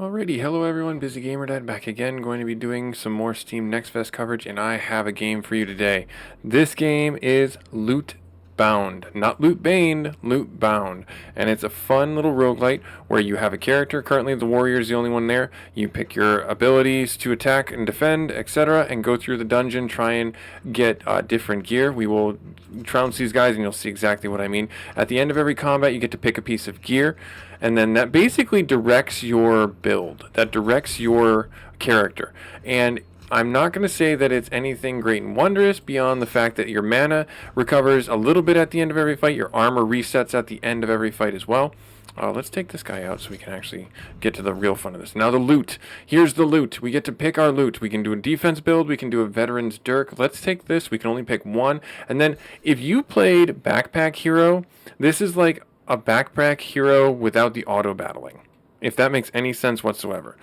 Alrighty, hello everyone, busygamerdad back again, going to be doing some more Steam Next Fest coverage, and I have a game for you today. This game is Lootbound, not Lootbane, Lootbound, and it's a fun little roguelite where you have a character. Currently the warrior is the only one there. You pick your abilities to attack and defend, etc., and go through the dungeon, try and get different gear. We will trounce these guys and you'll see exactly what I mean. At the end of every combat you get to pick a piece of gear, and then that basically directs your build, that directs your character. And I'm not going to say that it's anything great and wondrous beyond the fact that your mana recovers a little bit at the end of every fight. Your armor resets at the end of every fight as well. Let's take this guy out so we can actually get to the real fun of this. Now the loot. Here's the loot. We get to pick our loot. We can do a defense build. We can do a veteran's dirk. Let's take this. We can only pick one. And then if you played Backpack Hero, this is like a backpack hero without the auto battling, if that makes any sense whatsoever.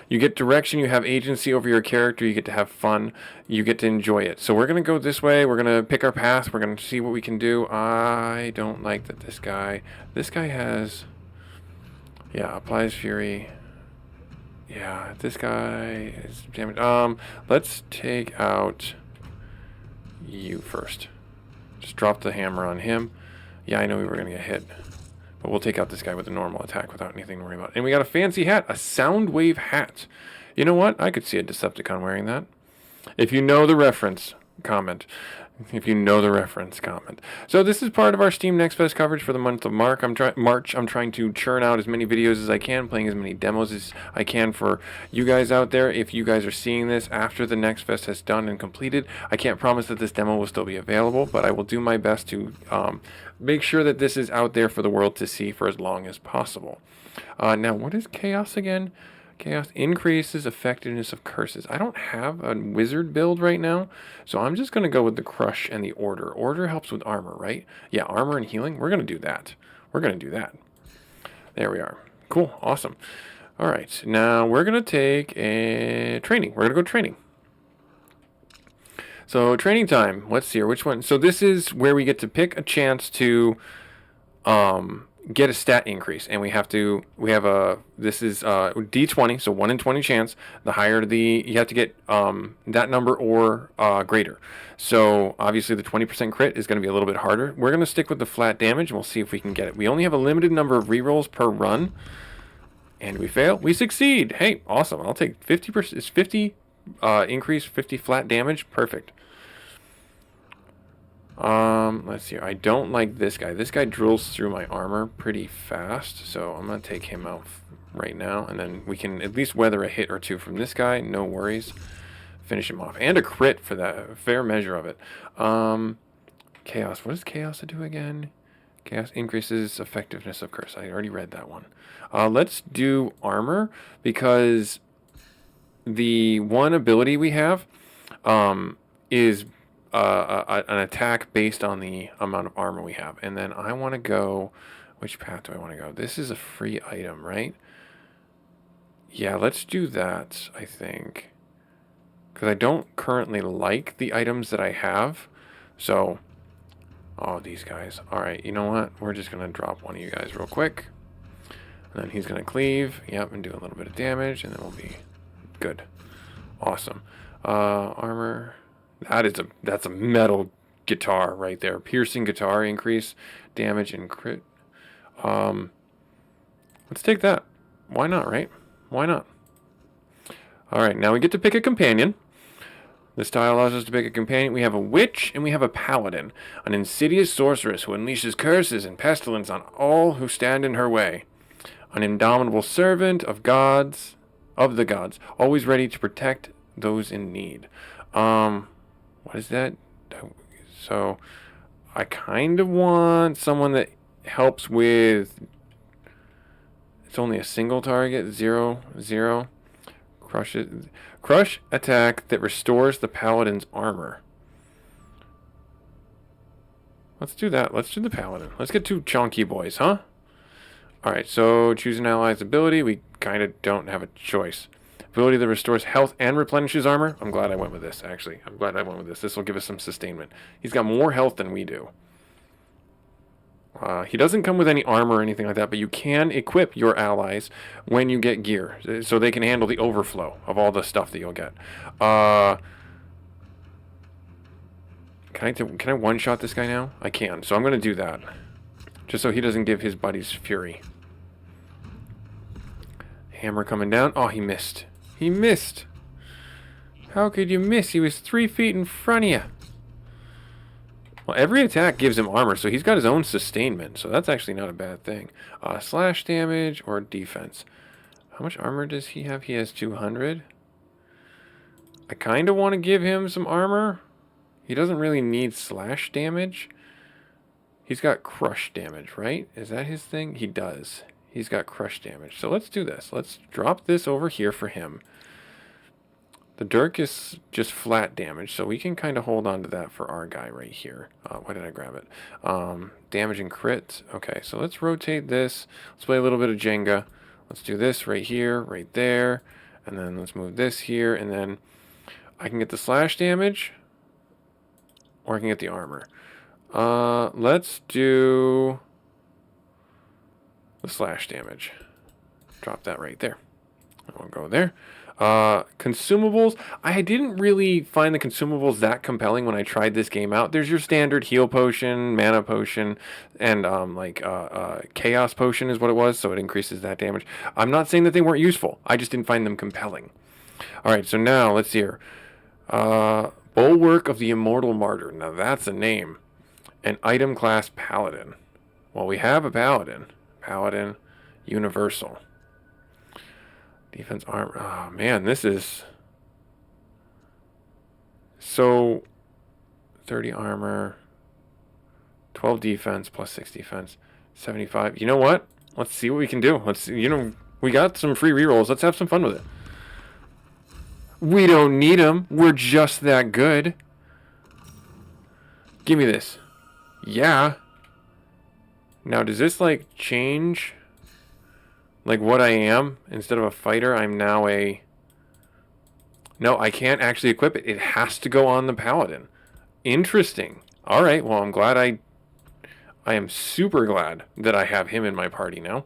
You get direction, you have agency over your character, you get to have fun, you get to enjoy it. So we're going to go this way, we're going to pick our path, we're going to see what we can do. I don't like that this guy has, applies fury. Yeah, this guy is damaged. Let's take out you first. Just drop the hammer on him. Yeah, I know we were going to get hit. But we'll take out this guy with a normal attack without anything to worry about. And we got a fancy hat, a Soundwave hat. You know what? I could see a Decepticon wearing that. If you know the reference, comment. If you know the reference, comment. So this is part of our Steam Next Fest coverage for the month of March. I'm trying to churn out as many videos as I can, playing as many demos as I can for you guys out there. If you guys are seeing this after the Next Fest has done and completed, I can't promise that this demo will still be available, but I will do my best to make sure that this is out there for the world to see for as long as possible. Now, what is Chaos again? Chaos increases effectiveness of curses. I don't have a wizard build right now, so I'm just going to go with the crush and the order. Order helps with armor, right? Yeah, armor and healing. We're going to do that. We're going to do that. There we are. Cool. Awesome. All right. Now we're going to take a training. We're going to go training. So training time. Let's see here. Which one? So this is where we get to pick a chance to get a stat increase, and this is D20, so 1 in 20 chance. The higher you have to get that number or greater. So obviously the 20% crit is going to be a little bit harder. We're going to stick with the flat damage and we'll see if we can get it. We only have a limited number of rerolls per run, and we fail. We succeed. Hey, awesome. I'll take 50%. It's 50 increase, 50 flat damage. Perfect. Let's see. I don't like this guy. This guy drills through my armor pretty fast, so I'm gonna take him out right now, and then we can at least weather a hit or two from this guy. No worries. Finish him off, and a crit for that. A fair measure of it. Chaos. What does Chaos do again? Chaos increases effectiveness of curse. I already read that one. Let's do armor, because the one ability we have is an attack based on the amount of armor we have. And then I want to go, which path do I want to go? This is a free item, right? Yeah, let's do that, I think. Because I don't currently like the items that I have. So, these guys. Alright, you know what? We're just going to drop one of you guys real quick. And then he's going to cleave. Yep, and do a little bit of damage. And then we'll be good. Awesome. Armor. That's a metal guitar right there. Piercing guitar, increase damage and crit. Let's take that. Why not, right? Why not? All right, now we get to pick a companion. This tile allows us to pick a companion. We have a witch and we have a paladin, an insidious sorceress who unleashes curses and pestilence on all who stand in her way. An indomitable servant of the gods, always ready to protect those in need. What is that? So, I kind of want someone that helps with. It's only a single target. 0/0. Crush attack that restores the paladin's armor. Let's do that. Let's do the paladin. Let's get two chunky boys, huh? Alright, so choose an ally's ability. We kind of don't have a choice. Ability that restores health and replenishes armor. I'm glad I went with this, actually. I'm glad I went with this. This will give us some sustainment. He's got more health than we do. He doesn't come with any armor or anything like that, but you can equip your allies when you get gear, so they can handle the overflow of all the stuff that you'll get. Can I one-shot this guy now? I can, so I'm going to do that. Just so he doesn't give his buddies fury. Hammer coming down. Oh, he missed. He missed. How could you miss? He was 3 feet in front of you. Well, every attack gives him armor, so he's got his own sustainment. So that's actually not a bad thing. Slash damage or defense. How much armor does he have? He has 200. I kind of want to give him some armor. He doesn't really need slash damage. He's got crush damage, right? Is that his thing? He does. He's got crush damage. So let's do this. Let's drop this over here for him. The Dirk is just flat damage, so we can kind of hold on to that for our guy right here. Why did I grab it? Damage and crit. Okay, so let's rotate this. Let's play a little bit of Jenga. Let's do this right here, right there. And then let's move this here, and then I can get the slash damage, or I can get the armor. Let's do the slash damage. Drop that right there. I'll go there. Consumables. I didn't really find the consumables that compelling when I tried this game out. There's your standard heal potion, mana potion, and chaos potion is what it was, so it increases that damage. I'm not saying that they weren't useful. I just didn't find them compelling. Alright, so now let's see here. Bulwark of the Immortal Martyr. Now that's a name. An item class paladin. Well, we have a paladin. Paladin universal. Defense armor. Oh, man, this is... So, 30 armor, 12 defense, plus 6 defense, 75. You know what? Let's see what we can do. Let's see. You know, we got some free rerolls. Let's have some fun with it. We don't need them. We're just that good. Give me this. Yeah. Now, does this, like, change... like what I am? Instead of a fighter, I'm now a... No, I can't actually equip it. It has to go on the paladin. Interesting. Alright, well, I'm glad I am super glad that I have him in my party now.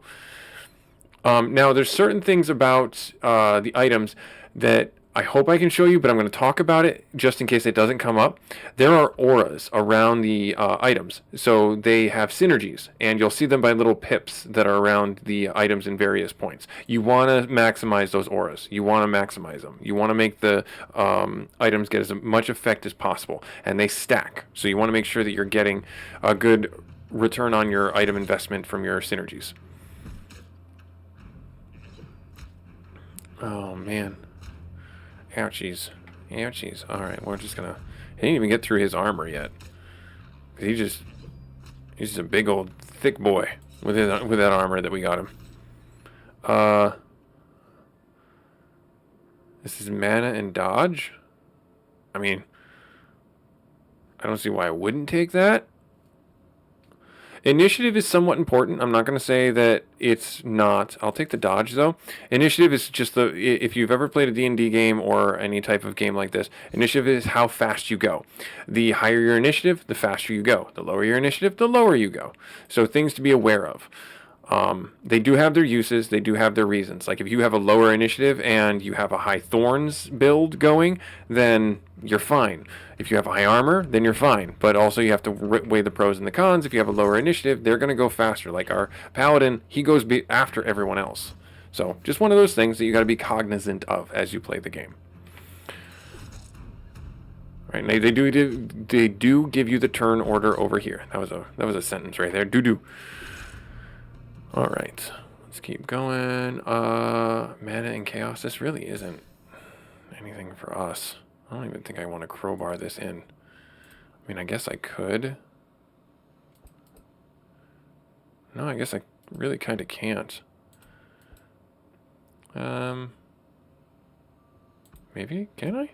Now, there's certain things about the items that I hope I can show you, but I'm going to talk about it just in case it doesn't come up. There are auras around the items, so they have synergies, and you'll see them by little pips that are around the items in various points. You want to maximize those auras. You want to maximize them. You want to make the items get as much effect as possible, and they stack. So you want to make sure that you're getting a good return on your item investment from your synergies. Oh, man. Ouchies. Ouchies. Alright, we're just gonna... He didn't even get through his armor yet. He's just a big old thick boy with that armor that we got him. This is mana and dodge? I mean, I don't see why I wouldn't take that. Initiative is somewhat important. I'm not going to say that it's not. I'll take the dodge, though. Initiative is just the... If you've ever played a D&D game or any type of game like this, initiative is how fast you go. The higher your initiative, the faster you go. The lower your initiative, the lower you go. So things to be aware of. They do have their uses. They do have their reasons. Like if you have a lower initiative and you have a high thorns build going, then you're fine. If you have high armor, then you're fine. But also you have to weigh the pros and the cons. If you have a lower initiative, they're going to go faster. Like our paladin, he goes after everyone else. So just one of those things that you got to be cognizant of as you play the game. Right, and they do give you the turn order over here. That was a sentence right there. Do. All right, let's keep going. Mana and chaos. This really isn't anything for us. I don't even think I want to crowbar this in. I mean, I guess I could. No, I guess I really kind of can't. Maybe? Can I?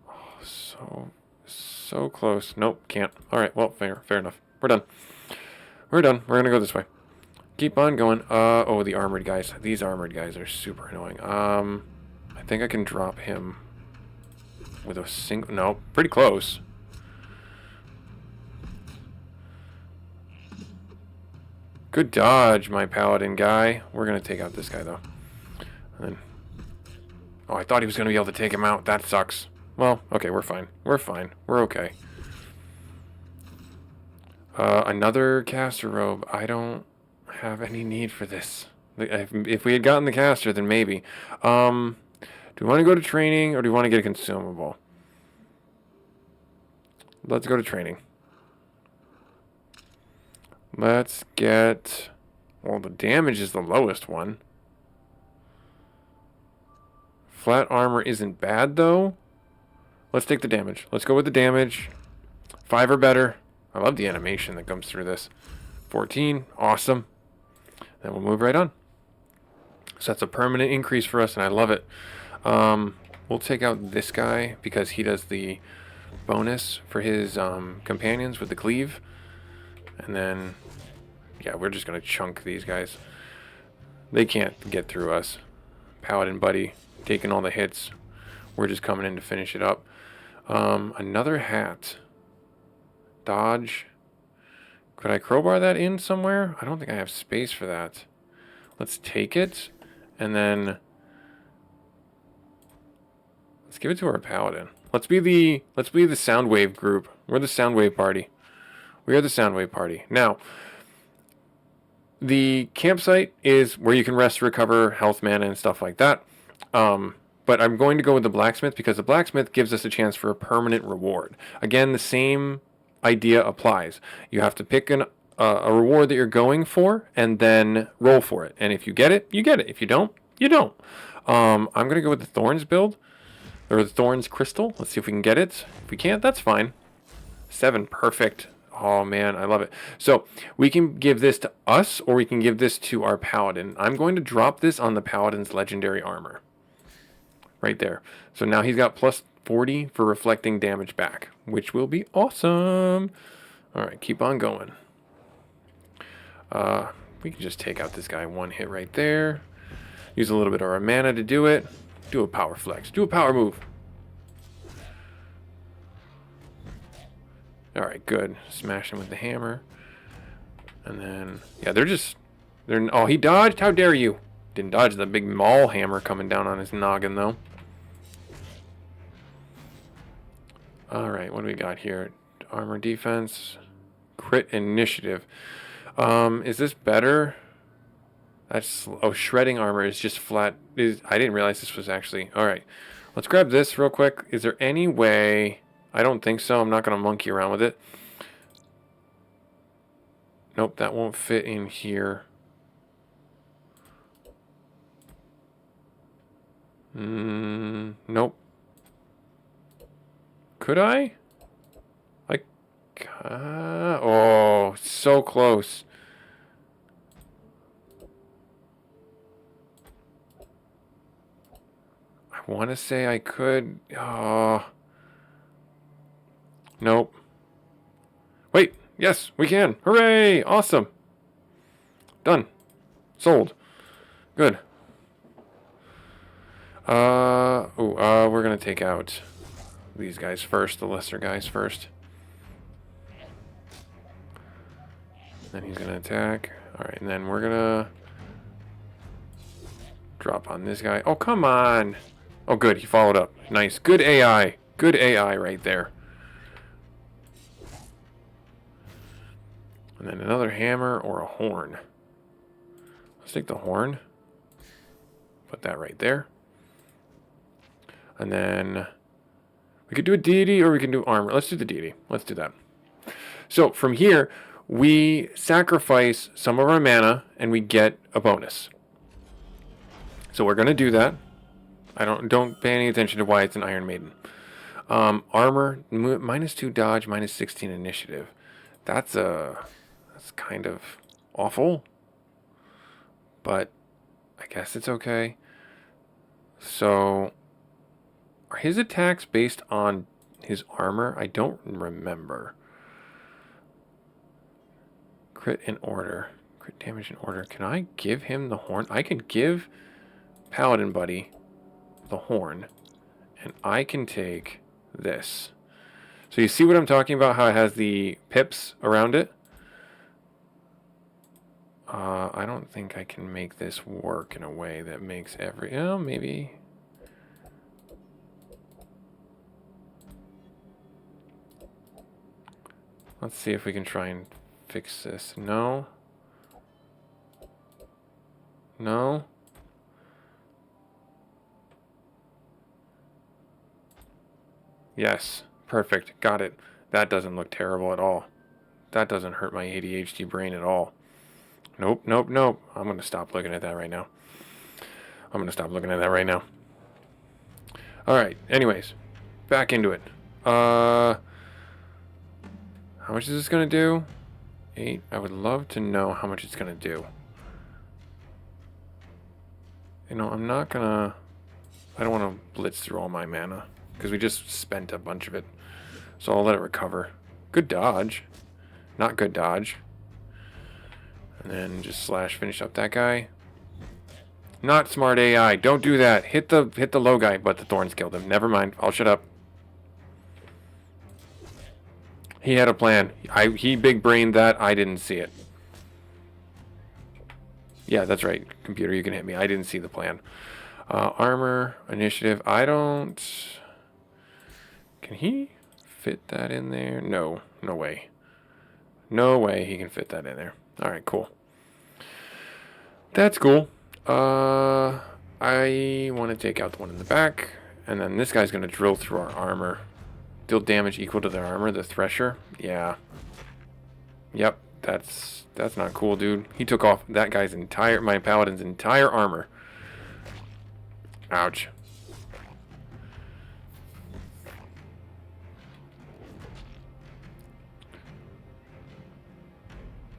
Oh, so close. Nope, can't. All right, well, fair enough. We're done. We're going to go this way. Keep on going. Oh, the armored guys. These armored guys are super annoying. I think I can drop him with a single... No, pretty close. Good dodge, my paladin guy. We're going to take out this guy, though. And then, oh, I thought he was going to be able to take him out. That sucks. Well, okay, we're fine. We're fine. We're okay. Another caster robe. I don't have any need for this. If we had gotten the caster, then maybe. Do we want to go to training, or do we want to get a consumable? Let's go to training. Let's get... Well, the damage is the lowest one. Flat armor isn't bad, though. Let's take the damage. Let's go with the damage. 5 or better. I love the animation that comes through this. 14. Awesome. Then we'll move right on. So that's a permanent increase for us, and I love it. We'll take out this guy because he does the bonus for his companions with the cleave. And then, yeah, we're just going to chunk these guys. They can't get through us. Paladin buddy taking all the hits. We're just coming in to finish it up. Another hat. Dodge. Could I crowbar that in somewhere? I don't think I have space for that. Let's take it, and then let's give it to our paladin. Let's be the Soundwave group. We're the Soundwave party. We are the Soundwave party. Now, the campsite is where you can rest, recover, health, mana, and stuff like that. But I'm going to go with the blacksmith because the blacksmith gives us a chance for a permanent reward. Again, the same idea applies. You have to pick a reward that you're going for and then roll for it. And if you get it, you get it. If you don't, you don't. I'm going to go with the Thorns build, or the Thorns crystal. Let's see if we can get it. If we can't, that's fine. 7, perfect. Oh man, I love it. So we can give this to us, or we can give this to our paladin. I'm going to drop this on the paladin's legendary armor. Right there. So now he's got plus 40 for reflecting damage back, which will be awesome. Alright, keep on going. We can just take out this guy 1 hit right there. Use a little bit of our mana to do it. Do a power flex. Do a power move. Alright, good. Smash him with the hammer. And then, yeah, oh, he dodged? How dare you? Didn't dodge the big maul hammer coming down on his noggin, though. Alright, what do we got here? Armor defense. Crit initiative. Is this better? Oh, shredding armor is just flat. I didn't realize this was actually... Alright, let's grab this real quick. Is there any way... I don't think so. I'm not going to monkey around with it. Nope, that won't fit in here. Nope. Could I? Like, oh, so close. I want to say I could. Oh. Nope. Wait, yes, we can. Hooray! Awesome. Done. Sold. Good. We're gonna take out these guys first, the lesser guys first. Then he's gonna attack. Alright, and then we're gonna drop on this guy. Oh, come on! Oh, good, he followed up. Nice. Good AI. Good AI right there. And then another hammer or a horn. Let's take the horn. Put that right there. And then we could do a deity or we can do armor. Let's do the deity. Let's do that. So from here, we sacrifice some of our mana and we get a bonus. So we're going to do that. Don't pay any attention to why it's an Iron Maiden. Armor, -2 dodge, -16 initiative. That's kind of awful. But I guess it's okay. So are his attacks based on his armor? I don't remember. Crit in order. Crit damage in order. Can I give him the horn? I can give Paladin Buddy the horn. And I can take this. So you see what I'm talking about? How it has the pips around it? I don't think I can make this work in a way that makes oh, maybe. Let's see if we can try and fix this. No. No. Yes. Perfect. Got it. That doesn't look terrible at all. That doesn't hurt my ADHD brain at all. Nope, nope, nope. I'm going to stop looking at that right now. I'm going to stop looking at that right now. Alright, anyways. Back into it. How much is this going to do? 8. I would love to know how much it's going to do. You know, I'm not going to... I don't want to blitz through all my mana, because we just spent a bunch of it. So I'll let it recover. Good dodge. Not good dodge. And then just slash finish up that guy. Not smart AI. Don't do that. Hit the low guy, but the thorns killed him. Never mind. I'll shut up. He had a plan. He big brained that. I didn't see it. Yeah, that's right. Computer, you can hit me. I didn't see the plan. Armor, initiative. I don't... Can he fit that in there? No. No way. No way he can fit that in there. Alright, cool. That's cool. I want to take out the one in the back. And then this guy's going to drill through our armor. Deal damage equal to their armor, the Thresher. Yeah. Yep, that's not cool, dude. He took off that guy's my paladin's entire armor. Ouch.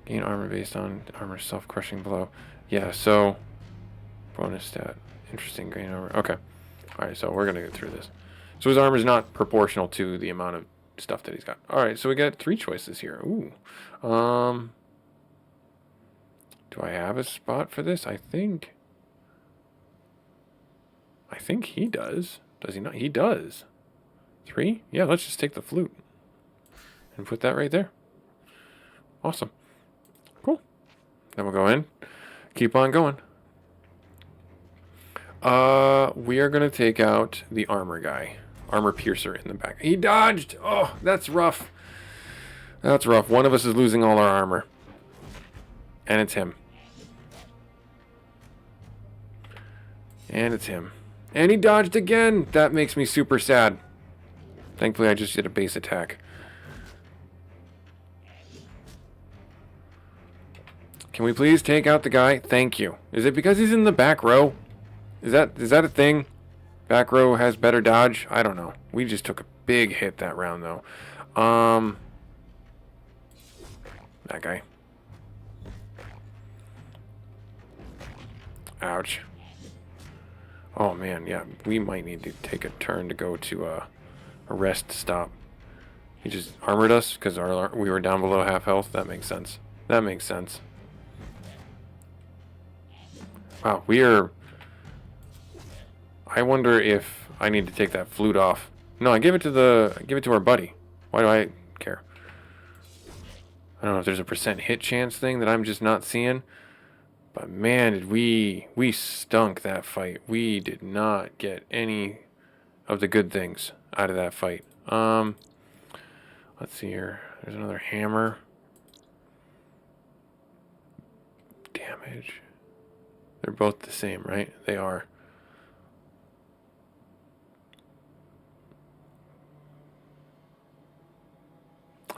Gain armor based on armor self-crushing blow. Yeah, so bonus stat. Interesting, gain armor. Okay. Alright, so we're gonna get through this. So his armor is not proportional to the amount of stuff that he's got. Alright, so we got 3 choices here. Ooh. Do I have a spot for this? I think he does. Does he not? He does. 3? Yeah, let's just take the flute. And put that right there. Awesome. Cool. Then we'll go in. Keep on going. We are going to take out the armor guy. Armor piercer in the back. He dodged! Oh, that's rough. That's rough. One of us is losing all our armor. And it's him. And it's him. And he dodged again! That makes me super sad. Thankfully, I just did a base attack. Can we please take out the guy? Thank you. Is it because he's in the back row? Is that a thing? Back row has better dodge? I don't know. We just took a big hit that round, though. That guy. Ouch. Oh, man, yeah. We might need to take a turn to go to a rest stop. He just armored us because we were down below half health. That makes sense. That makes sense. Wow, we are... I wonder if I need to take that flute off. No, I give it to our buddy. Why do I care? I don't know if there's a % hit chance thing that I'm just not seeing. But man, did we stunk that fight. We did not get any of the good things out of that fight. Let's see here. There's another hammer. Damage. They're both the same, right? They are.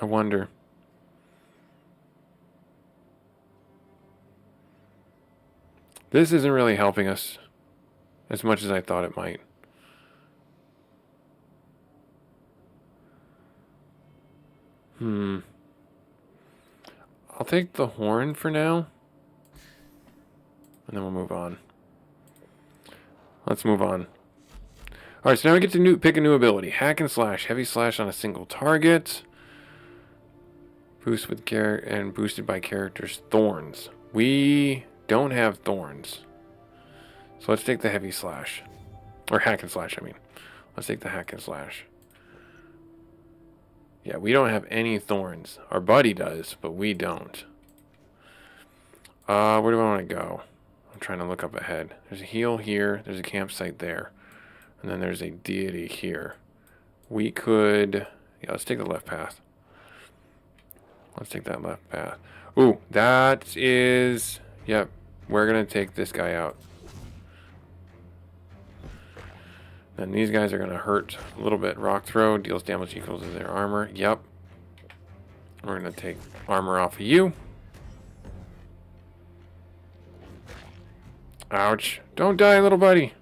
I wonder. This isn't really helping us as much as I thought it might. I'll take the horn for now. And then we'll move on. Let's move on. Alright, so now we get to pick a new ability. Hack and slash. Heavy slash on a single target. Boost with and boosted by character's thorns. We don't have thorns. So let's take the heavy slash. Or hack and slash, I mean. Let's take the hack and slash. Yeah, we don't have any thorns. Our buddy does, but we don't. Where do I want to go? I'm trying to look up ahead. There's a heal here. There's a campsite there. And then there's a deity here. We could... Yeah, let's take the left path. Let's take that left path. Ooh, that is... Yep, we're going to take this guy out. And these guys are going to hurt a little bit. Rock throw deals damage equal to their armor. Yep. We're going to take armor off of you. Ouch. Don't die, little buddy.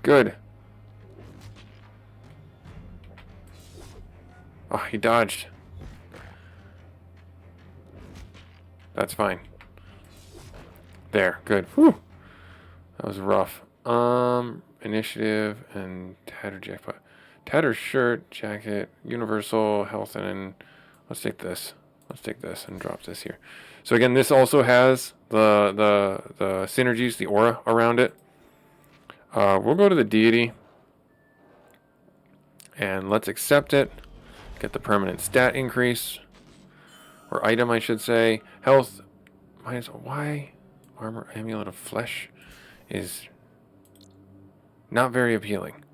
Good. Oh, he dodged. That's fine. There, good. Whew. That was rough. Initiative and tatter jackpot. Tatter shirt, jacket, universal health, and let's take this. Let's take this and drop this here. So again, this also has the synergies, the aura around it. We'll go to the deity and let's accept it. Get the permanent stat increase, or item, I should say. Health minus why? Armor, amulet of flesh is not very appealing.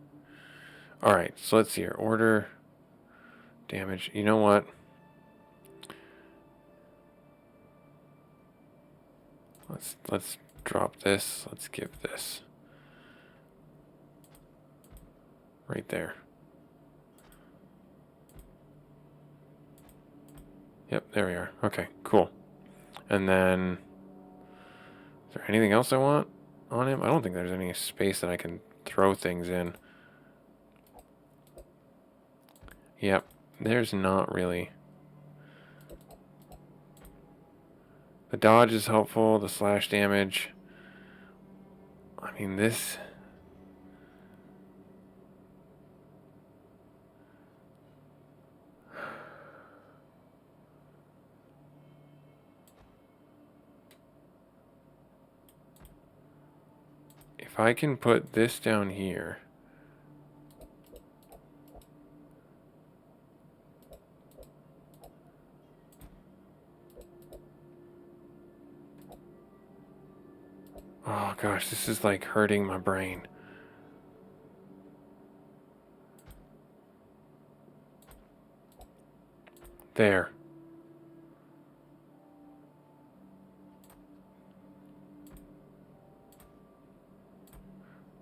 All right, so let's see here. Order damage. You know what? Let's drop this. Let's give this right there. Yep, there we are. Okay, cool. And then, is there anything else I want on him? I don't think there's any space that I can throw things in. Yep, there's not really. The dodge is helpful, the slash damage. I mean, this... If I can put this down here... Oh gosh, this is like hurting my brain. There.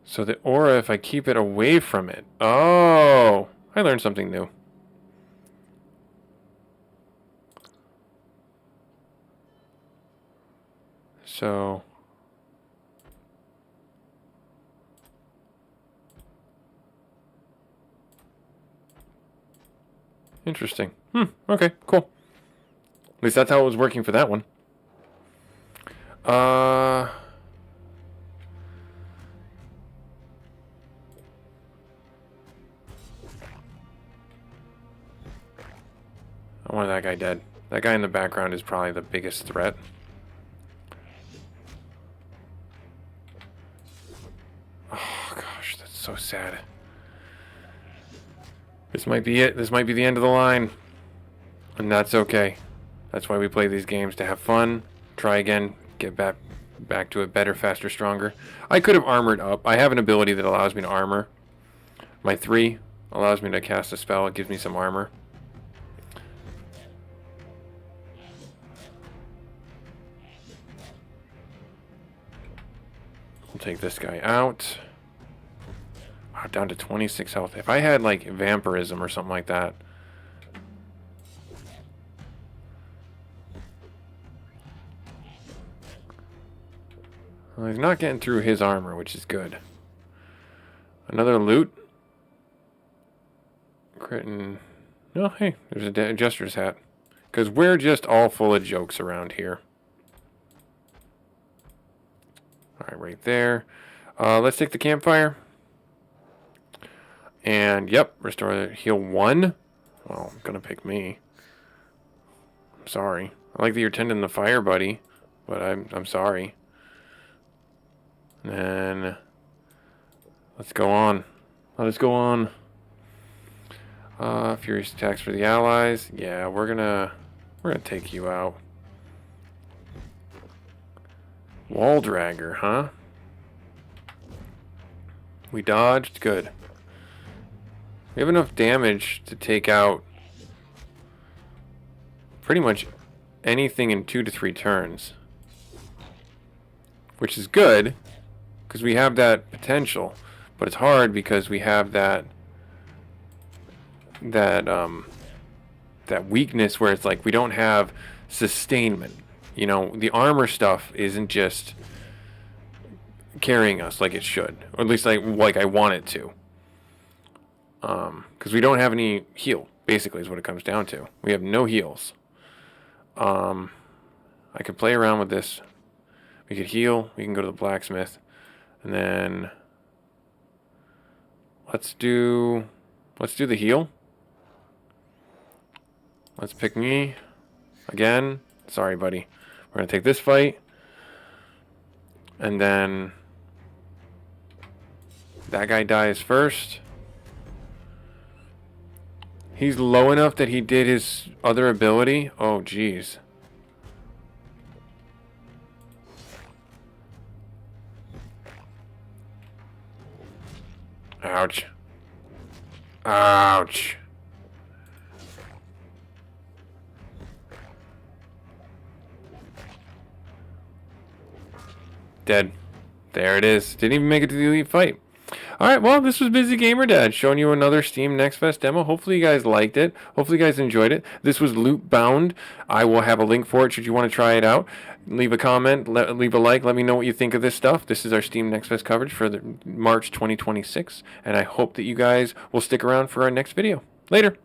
So the aura, if I keep it away from it. Oh, I learned something new. So... Interesting. Okay, cool. At least that's how it was working for that one. I want that guy dead. That guy in the background is probably the biggest threat. Oh gosh, that's so sad. This might be it. This might be the end of the line. And that's okay. That's why we play these games, to have fun, try again, get back to it better, faster, stronger. I could have armored up. I have an ability that allows me to armor. My 3 allows me to cast a spell. It gives me some armor. We'll take this guy out. Wow, down to 26 health. If I had like vampirism or something like that. Well, he's not getting through his armor, which is good. Another loot. Critting. No, hey, there's a jester's hat. Because we're just all full of jokes around here. Alright, right there. Let's take the campfire. And, yep, restore the heal 1. Well, I'm going to pick me. I'm sorry. I like that you're tending the fire, buddy. But I'm sorry. And then let's go on. Let us go on. Furious attacks for the allies. Yeah, we're gonna take you out. Wall dragger, huh? We dodged. Good. We have enough damage to take out pretty much anything in 2 to 3 turns. Which is good, because we have that potential. But it's hard because we have that weakness where it's like we don't have sustainment. You know, the armor stuff isn't just carrying us like it should, or at least like I want it to. Because we don't have any heal, basically, is what it comes down to. We have no heals. I could play around with this. We could heal. We can go to the blacksmith, and then let's do the heal. Let's pick me again. Sorry, buddy. We're gonna take this fight, and then that guy dies first. He's low enough that he did his other ability. Oh, jeez. Ouch. Ouch. Dead. There it is. Didn't even make it to the elite fight. Alright, well, this was Busy Gamer Dad showing you another Steam Next Fest demo. Hopefully you guys liked it. Hopefully you guys enjoyed it. This was Lootbound. I will have a link for it should you want to try it out. Leave a comment, leave a like, let me know what you think of this stuff. This is our Steam Next Fest coverage for March 2026, and I hope that you guys will stick around for our next video. Later!